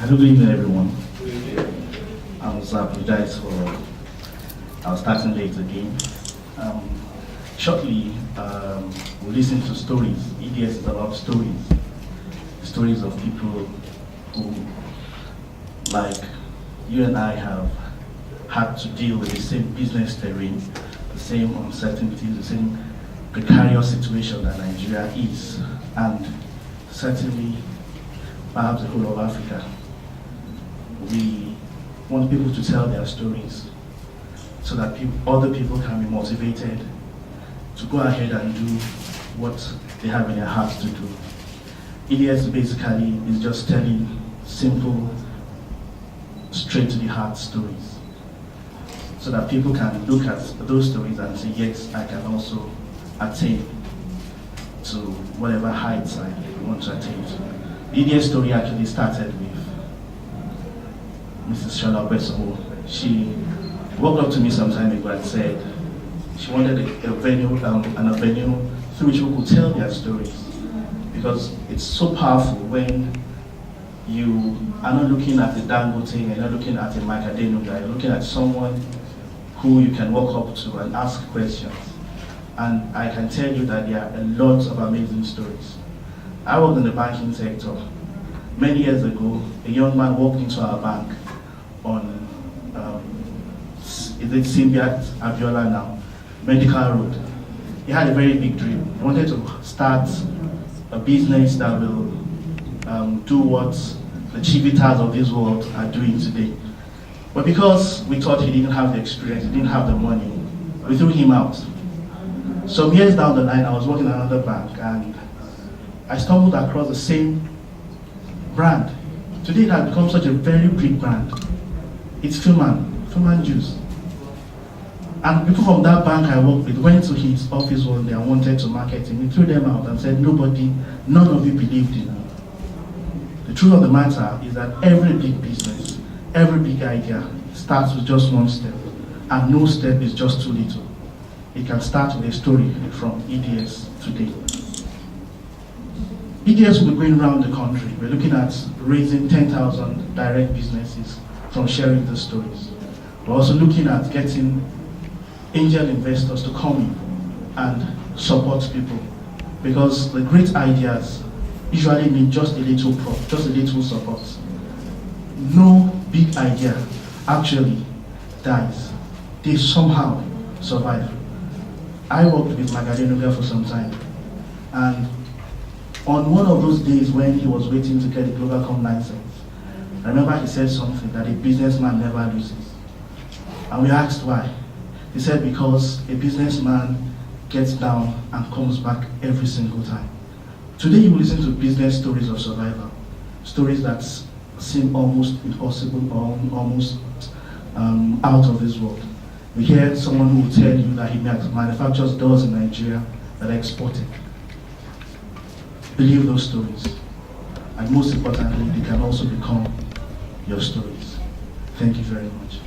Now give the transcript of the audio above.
Hello, good evening, everyone. I was apologize for I was starting late again. Shortly, we'll listen to stories. EDS is about stories. Stories of people who, like you and I, have had to deal with the same business terrain, the same uncertainties, the same precarious situation that Nigeria is, and certainly perhaps the whole of Africa. We want people to tell their stories so that other people can be motivated to go ahead and do what they have in their hearts to do. EDS basically is just telling simple, straight to the heart stories so that people can look at those stories and say, yes, I can also attain to whatever heights I want to attain to. The EDS story actually started with Mrs. Shola Obesomo. She walked up to me some time ago and said she wanted a venue, an avenue through which people could tell their stories, because it's so powerful when you are not looking at the Dangote, you're not looking at a Mike Adenuga, you're looking at someone who you can walk up to and ask questions. And I can tell you that there are a lot of amazing stories. I worked in the banking sector. Many years ago, a young man walked into our bank on, is it Simbiat Abiola now, Medical Road. He had a very big dream. He wanted to start a business that will do what the Chivitas of this world are doing today. But because we thought he didn't have the experience, he didn't have the money, we threw him out. Some years down the line, I was working at another bank and I stumbled across the same brand. Today it has become such a very big brand. It's Fuman Juice. And people from that bank I worked with went to his office one day and wanted to market him. He threw them out and said, none of you believed in him. The truth of the matter is that every big business, every big idea starts with just one step, and no step is just too little. It can start with a story from EDS today. EDS will be going around the country. We're looking at raising 10,000 direct businesses from sharing the stories. We're also looking at getting angel investors to come in and support people, because the great ideas usually need just a little prop, just a little support. No big idea actually dies. They somehow survive. I worked with Magadenuga for some time, and on one of those days when he was waiting to get the Globalcom license, I remember he said something that a businessman never loses. And we asked why. He said because a businessman gets down and comes back every single time. Today you will listen to business stories of survival, stories that seem almost impossible or almost out of this world. We hear someone who will tell you that he manufactures doors in Nigeria that are exported. Believe those stories. And most importantly, they can also become your stories. Thank you very much.